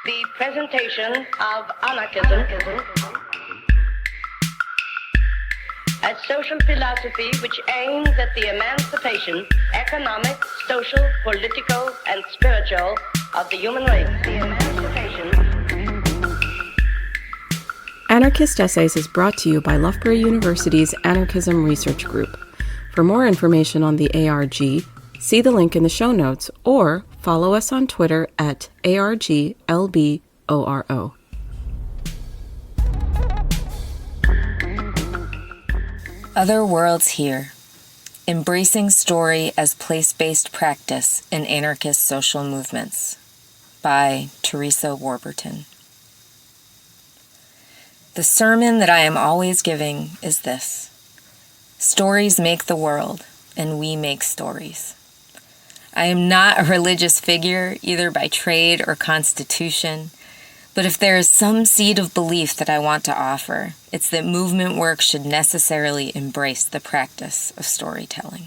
The presentation of anarchism as social philosophy which aims at the emancipation, economic, social, political, and spiritual of the human race. The emancipation. Anarchist Essays is brought to you by Loughborough University's Anarchism Research Group. For more information on the ARG, see the link in the show notes or follow us on Twitter at ARGLBORO. Other Worlds Here: Embracing Story as Place-Based Practice in Anarchist Social Movements by Theresa Warburton. The sermon that I am always giving is this: stories make the world, and we make stories. I am not a religious figure, either by trade or constitution, but if there is some seed of belief that I want to offer, it's that movement work should necessarily embrace the practice of storytelling.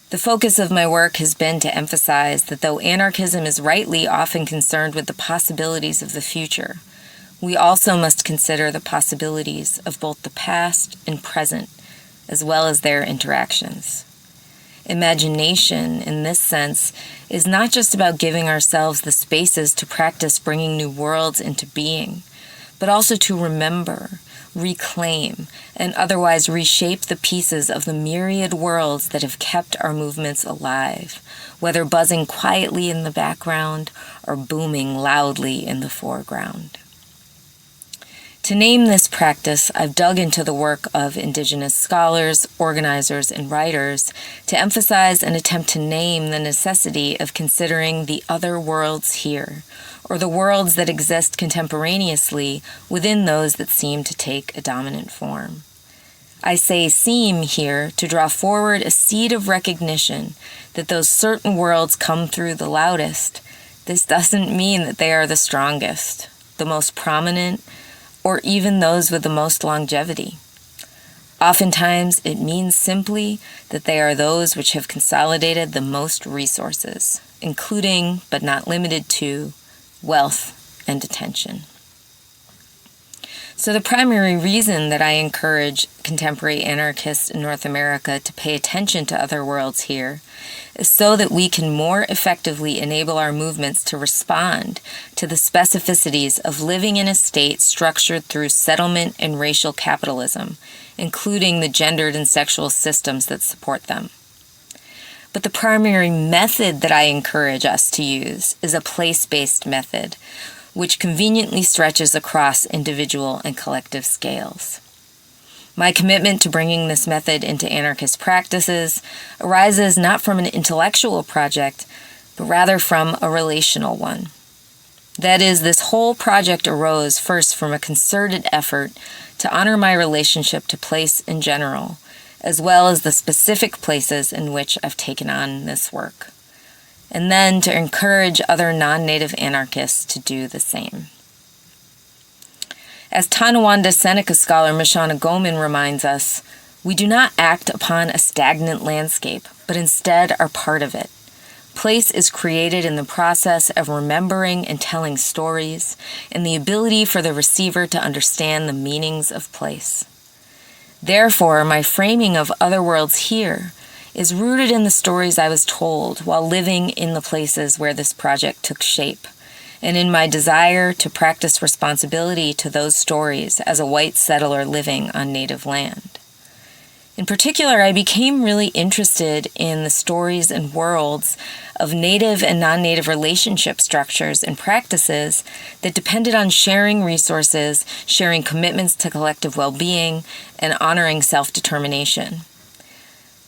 The focus of my work has been to emphasize that though anarchism is rightly often concerned with the possibilities of the future, we also must consider the possibilities of both the past and present, as well as their interactions. Imagination, in this sense, is not just about giving ourselves the spaces to practice bringing new worlds into being, but also to remember, reclaim, and otherwise reshape the pieces of the myriad worlds that have kept our movements alive, whether buzzing quietly in the background or booming loudly in the foreground. To name this practice, I've dug into the work of Indigenous scholars, organizers, and writers to emphasize and attempt to name the necessity of considering the other worlds here, or the worlds that exist contemporaneously within those that seem to take a dominant form. I say seem here to draw forward a seed of recognition that those certain worlds come through the loudest. This doesn't mean that they are the strongest, the most prominent, or even those with the most longevity. Oftentimes, it means simply that they are those which have consolidated the most resources, including, but not limited to, wealth and attention. So the primary reason that I encourage contemporary anarchists in North America to pay attention to other worlds here is so that we can more effectively enable our movements to respond to the specificities of living in a state structured through settlement and racial capitalism, including the gendered and sexual systems that support them. But the primary method that I encourage us to use is a place-based method, which conveniently stretches across individual and collective scales. My commitment to bringing this method into anarchist practices arises not from an intellectual project, but rather from a relational one. That is, this whole project arose first from a concerted effort to honor my relationship to place in general, as well as the specific places in which I've taken on this work, and then to encourage other non-native anarchists to do the same. As Tonawanda Seneca scholar Mishana Goman reminds us, we do not act upon a stagnant landscape, but instead are part of it. Place is created in the process of remembering and telling stories, and the ability for the receiver to understand the meanings of place. Therefore, my framing of other worlds here is rooted in the stories I was told while living in the places where this project took shape, and in my desire to practice responsibility to those stories as a white settler living on native land. In particular, I became really interested in the stories and worlds of native and non-native relationship structures and practices that depended on sharing resources, sharing commitments to collective well-being, and honoring self-determination.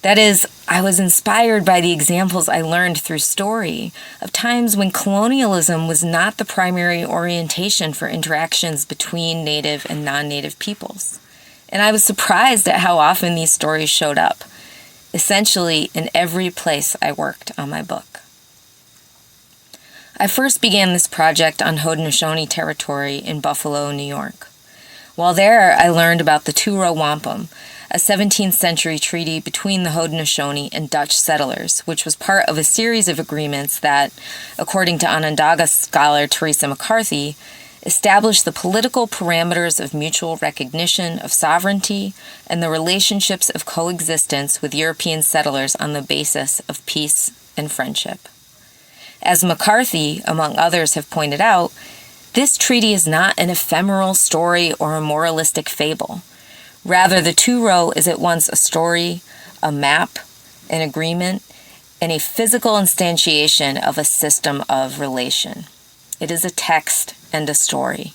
That is, I was inspired by the examples I learned through story of times when colonialism was not the primary orientation for interactions between native and non-native peoples. And I was surprised at how often these stories showed up, essentially in every place I worked on my book. I first began this project on Haudenosaunee territory in Buffalo, New York. While there, I learned about the Turo Wampum, a 17th century treaty between the Haudenosaunee and Dutch settlers, which was part of a series of agreements that, according to Onondaga scholar Theresa McCarthy, established the political parameters of mutual recognition of sovereignty and the relationships of coexistence with European settlers on the basis of peace and friendship. As McCarthy, among others, have pointed out, this treaty is not an ephemeral story or a moralistic fable. Rather, the two-row is at once a story, a map, an agreement, and a physical instantiation of a system of relation. It is a text and a story.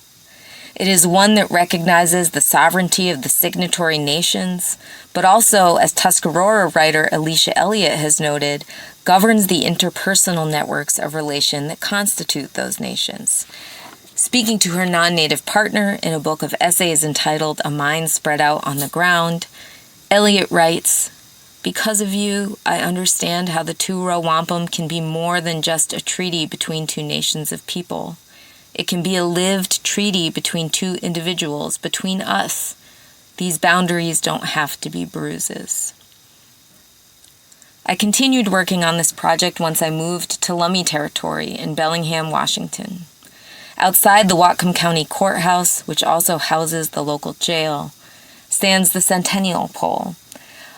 It is one that recognizes the sovereignty of the signatory nations, but also, as Tuscarora writer Alicia Elliott has noted, governs the interpersonal networks of relation that constitute those nations. Speaking to her non-native partner in a book of essays entitled A Mind Spread Out on the Ground, Elliott writes, "Because of you, I understand how the two-row wampum can be more than just a treaty between two nations of people. It can be a lived treaty between two individuals, between us. These boundaries don't have to be bruises." I continued working on this project once I moved to Lummi territory in Bellingham, Washington. Outside the Whatcom County Courthouse, which also houses the local jail, stands the Centennial Pole,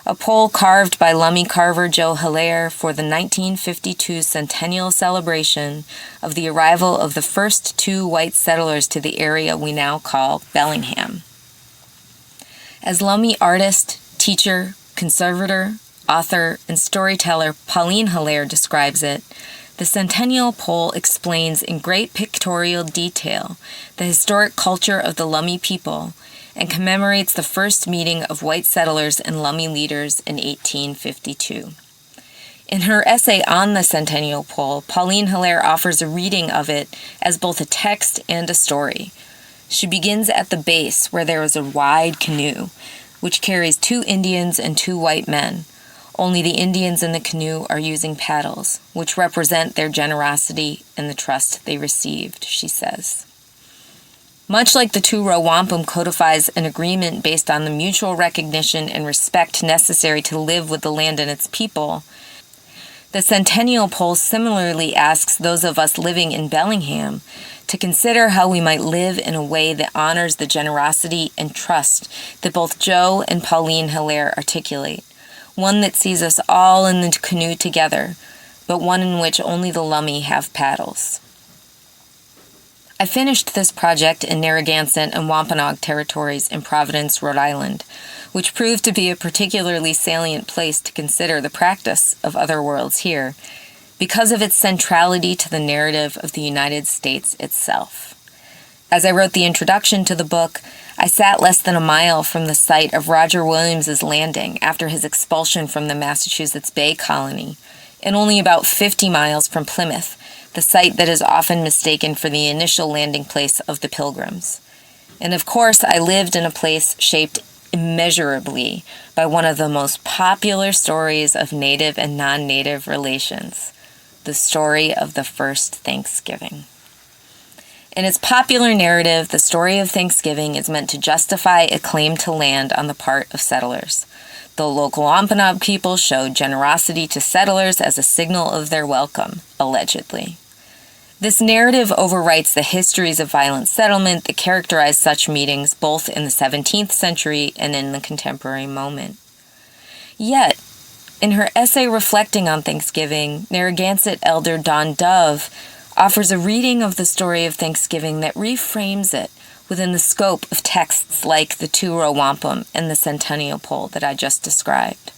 a pole carved by Lummi carver Joe Hilaire for the 1952 centennial celebration of the arrival of the first two white settlers to the area we now call Bellingham. As Lummi artist, teacher, conservator, author, and storyteller Pauline Hilaire describes it, the Centennial Pole explains in great pictorial detail the historic culture of the Lummi people and commemorates the first meeting of white settlers and Lummi leaders in 1852. In her essay on the Centennial Pole, Pauline Hilaire offers a reading of it as both a text and a story. She begins at the base where there is a wide canoe, which carries two Indians and two white men. Only the Indians in the canoe are using paddles, which represent their generosity and the trust they received, she says. Much like the two-row wampum codifies an agreement based on the mutual recognition and respect necessary to live with the land and its people, the Centennial Pole similarly asks those of us living in Bellingham to consider how we might live in a way that honors the generosity and trust that both Joe and Pauline Hilaire articulate. One that sees us all in the canoe together, but one in which only the Lummi have paddles. I finished this project in Narragansett and Wampanoag territories in Providence, Rhode Island, which proved to be a particularly salient place to consider the practice of other worlds here, because of its centrality to the narrative of the United States itself. As I wrote the introduction to the book, I sat less than a mile from the site of Roger Williams's landing after his expulsion from the Massachusetts Bay Colony, and only about 50 miles from Plymouth, the site that is often mistaken for the initial landing place of the Pilgrims. And of course, I lived in a place shaped immeasurably by one of the most popular stories of Native and non-Native relations, the story of the first Thanksgiving. In its popular narrative, the story of Thanksgiving is meant to justify a claim to land on the part of settlers. The local Wampanoag people showed generosity to settlers as a signal of their welcome, allegedly. This narrative overwrites the histories of violent settlement that characterize such meetings both in the 17th century and in the contemporary moment. Yet, in her essay reflecting on Thanksgiving, Narragansett elder Dawn Dove offers a reading of the story of Thanksgiving that reframes it within the scope of texts like the two-row wampum and the Centennial Pole that I just described.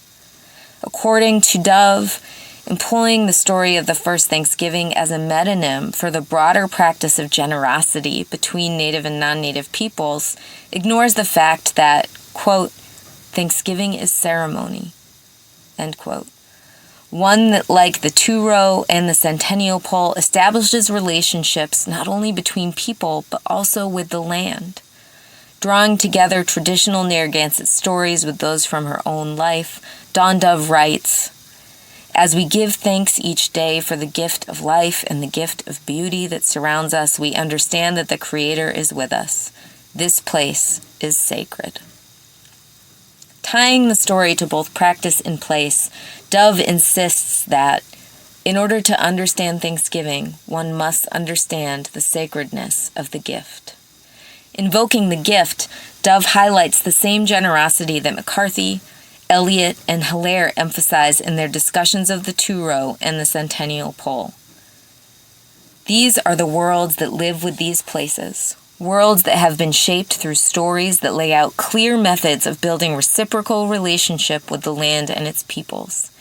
According to Dove, employing the story of the first Thanksgiving as a metonym for the broader practice of generosity between Native and non-Native peoples ignores the fact that, quote, Thanksgiving is ceremony, end quote. One that, like the two-row and the Centennial Pole, establishes relationships not only between people, but also with the land. Drawing together traditional Narragansett stories with those from her own life, Dawn Dove writes, "As we give thanks each day for the gift of life and the gift of beauty that surrounds us, we understand that the Creator is with us. This place is sacred." Tying the story to both practice and place, Dove insists that, in order to understand Thanksgiving, one must understand the sacredness of the gift. Invoking the gift, Dove highlights the same generosity that McCarthy, Eliot, and Hilaire emphasize in their discussions of the two-row and the centennial pole. These are the worlds that live with these places, worlds that have been shaped through stories that lay out clear methods of building reciprocal relationship with the land and its peoples.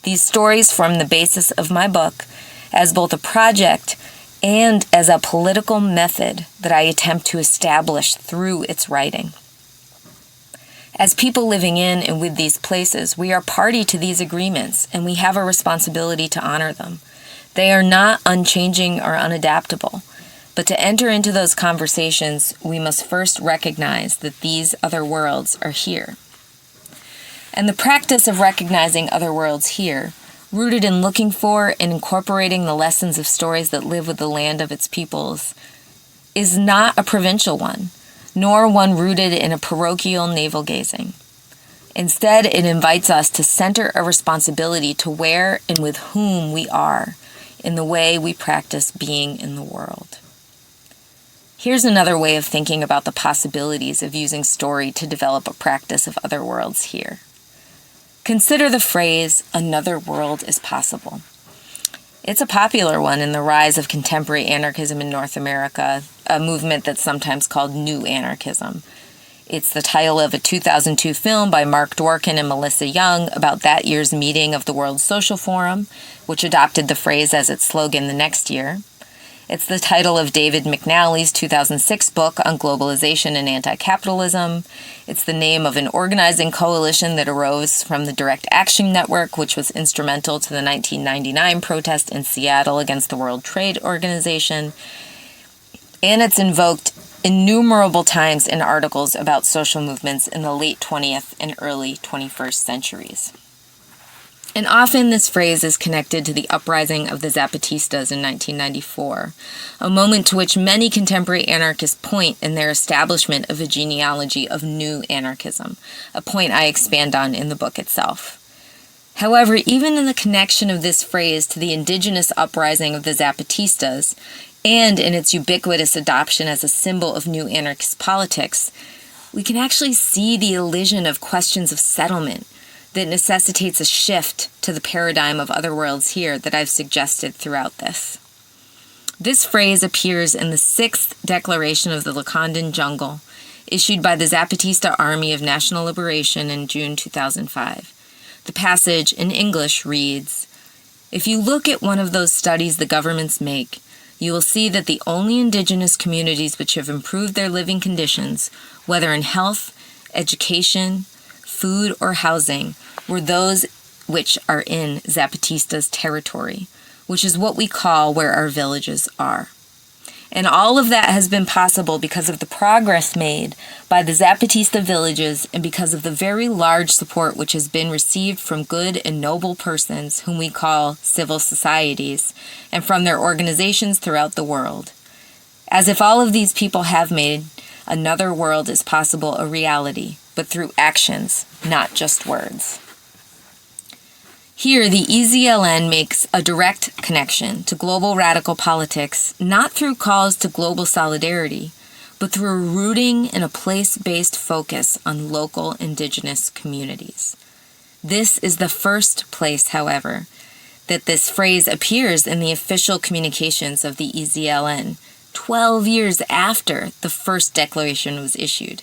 These stories form the basis of my book as both a project and as a political method that I attempt to establish through its writing. As people living in and with these places, we are party to these agreements, and we have a responsibility to honor them. They are not unchanging or unadaptable, but to enter into those conversations, we must first recognize that these other worlds are here. And the practice of recognizing other worlds here, rooted in looking for and incorporating the lessons of stories that live with the land of its peoples, is not a provincial one, nor one rooted in a parochial navel-gazing. Instead, it invites us to center a responsibility to where and with whom we are in the way we practice being in the world. Here's another way of thinking about the possibilities of using story to develop a practice of other worlds here. Consider the phrase, "another world is possible." It's a popular one in the rise of contemporary anarchism in North America, a movement that's sometimes called New Anarchism. It's the title of a 2002 film by Mark Dworkin and Melissa Young about that year's meeting of the World Social Forum, which adopted the phrase as its slogan the next year. It's the title of David McNally's 2006 book on globalization and anti-capitalism. It's the name of an organizing coalition that arose from the Direct Action Network, which was instrumental to the 1999 protest in Seattle against the World Trade Organization. And it's invoked innumerable times in articles about social movements in the late 20th and early 21st centuries. And often this phrase is connected to the uprising of the Zapatistas in 1994, a moment to which many contemporary anarchists point in their establishment of a genealogy of new anarchism, a point I expand on in the book itself. However, even in the connection of this phrase to the indigenous uprising of the Zapatistas, and in its ubiquitous adoption as a symbol of new anarchist politics, we can actually see the elision of questions of settlement that necessitates a shift to the paradigm of other worlds here that I've suggested throughout this. This phrase appears in the 6th Declaration of the Lacandan Jungle, issued by the Zapatista Army of National Liberation in June 2005. The passage in English reads, "If you look at one of those studies the governments make, you will see that the only indigenous communities which have improved their living conditions, whether in health, education, food, or housing, were those which are in Zapatista's territory, which is what we call where our villages are. And all of that has been possible because of the progress made by the Zapatista villages and because of the very large support which has been received from good and noble persons whom we call civil societies and from their organizations throughout the world. As if all of these people have made another world is possible a reality, but through actions, not just words." Here, the EZLN makes a direct connection to global radical politics, not through calls to global solidarity, but through a rooting in a place-based focus on local indigenous communities. This is the first place, however, that this phrase appears in the official communications of the EZLN, 12 years after the first declaration was issued.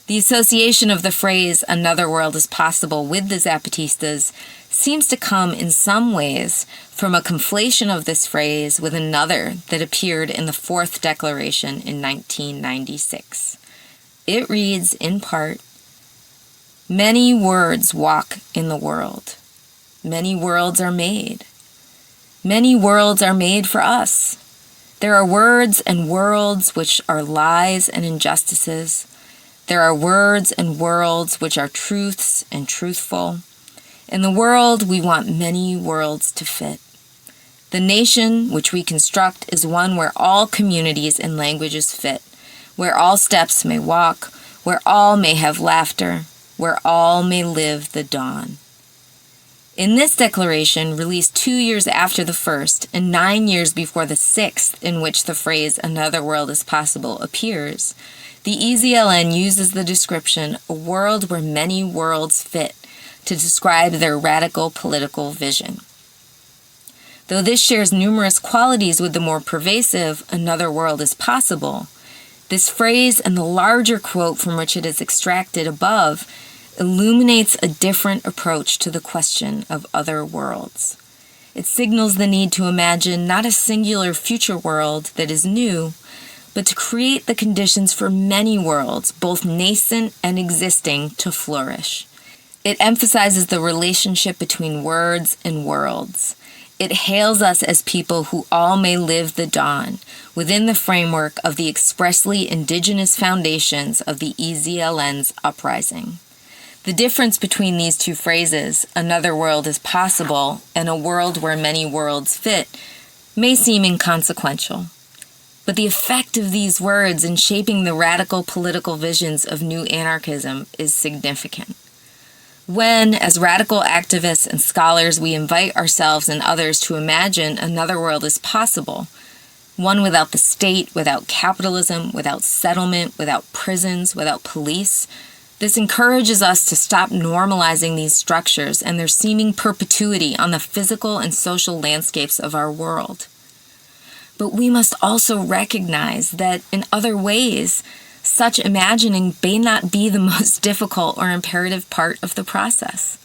The association of the phrase, "another world is possible," with the Zapatistas seems to come in some ways from a conflation of this phrase with another that appeared in the 4th Declaration in 1996. It reads, in part, "Many words walk in the world. Many worlds are made. Many worlds are made for us. There are words and worlds which are lies and injustices. There are words and worlds which are truths and truthful. In the world, we want many worlds to fit. The nation which we construct is one where all communities and languages fit, where all steps may walk, where all may have laughter, where all may live the dawn. In this declaration, released 2 years after the first and 9 years before the sixth in which the phrase "another world is possible" appears, the EZLN uses the description "a world where many worlds fit" to describe their radical political vision. Though this shares numerous qualities with the more pervasive "another world is possible," this phrase and the larger quote from which it is extracted above illuminates a different approach to the question of other worlds. It signals the need to imagine not a singular future world that is new, but to create the conditions for many worlds, both nascent and existing, to flourish. It emphasizes the relationship between words and worlds. It hails us as people who all may live the dawn within the framework of the expressly indigenous foundations of the EZLN's uprising. The difference between these two phrases, "another world is possible" and "a world where many worlds fit," may seem inconsequential. But the effect of these words in shaping the radical political visions of new anarchism is significant. When, as radical activists and scholars, we invite ourselves and others to imagine another world is possible, one without the state, without capitalism, without settlement, without prisons, without police, this encourages us to stop normalizing these structures and their seeming perpetuity on the physical and social landscapes of our world. But we must also recognize that in other ways, such imagining may not be the most difficult or imperative part of the process.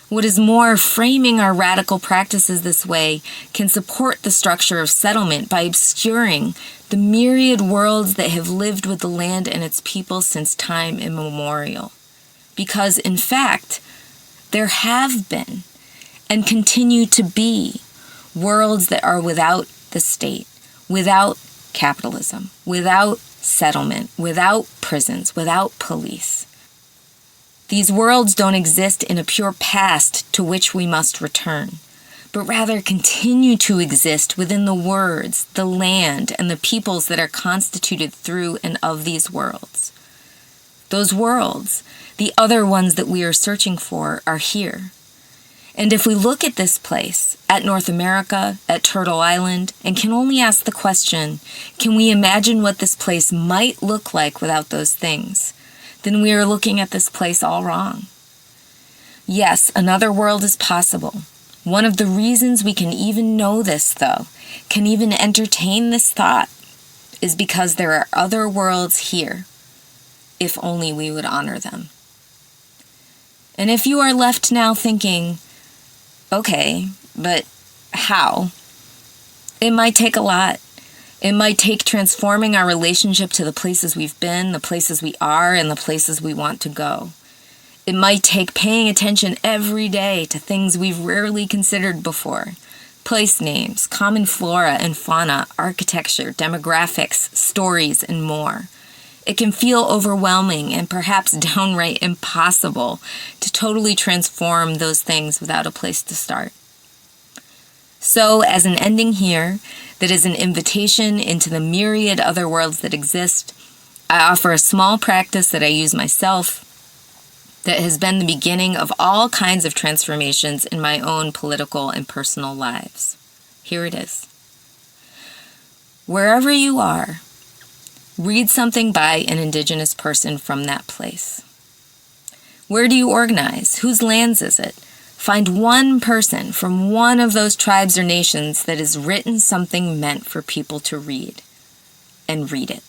What is more, framing our radical practices this way can support the structure of settlement by obscuring the myriad worlds that have lived with the land and its people since time immemorial. Because, in fact, there have been and continue to be worlds that are without the state, without capitalism, without settlement, without prisons, without police. These worlds don't exist in a pure past to which we must return, but rather continue to exist within the words, the land, and the peoples that are constituted through and of these worlds. Those worlds, the other ones that we are searching for, are here. And if we look at this place, at North America, at Turtle Island, and can only ask the question, can we imagine what this place might look like without those things? Then we are looking at this place all wrong. Yes, another world is possible. One of the reasons we can even know this, though, can even entertain this thought, is because there are other worlds here, if only we would honor them. And if you are left now thinking, okay, but how? It might take a lot. It might take transforming our relationship to the places we've been, the places we are, and the places we want to go. It might take paying attention every day to things we've rarely considered before. Place names, common flora and fauna, architecture, demographics, stories, and more. It can feel overwhelming and perhaps downright impossible to totally transform those things without a place to start. So, as an ending here, that is an invitation into the myriad other worlds that exist, I offer a small practice that I use myself that has been the beginning of all kinds of transformations in my own political and personal lives. Here it is. Wherever you are, read something by an Indigenous person from that place. Where do you organize? Whose lands is it? Find one person from one of those tribes or nations that has written something meant for people to read, and read it.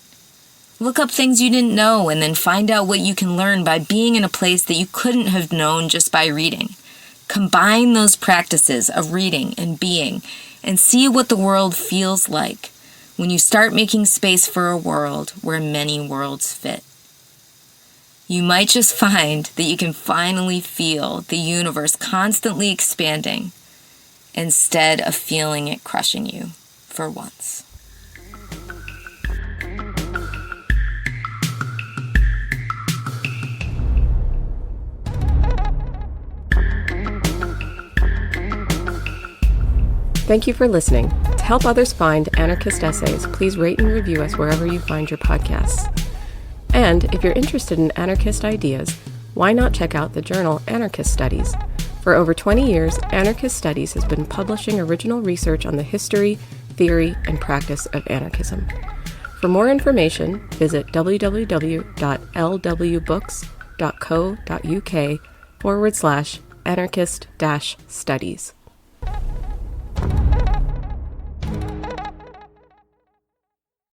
Look up things you didn't know and then find out what you can learn by being in a place that you couldn't have known just by reading. Combine those practices of reading and being and see what the world feels like when you start making space for a world where many worlds fit. You might just find that you can finally feel the universe constantly expanding instead of feeling it crushing you for once. Thank you for listening. To help others find Anarchist Essays, please rate and review us wherever you find your podcasts. And if you're interested in anarchist ideas, why not check out the journal Anarchist Studies? For over 20 years, Anarchist Studies has been publishing original research on the history, theory, and practice of anarchism. For more information, visit www.lwbooks.co.uk/anarchist-studies.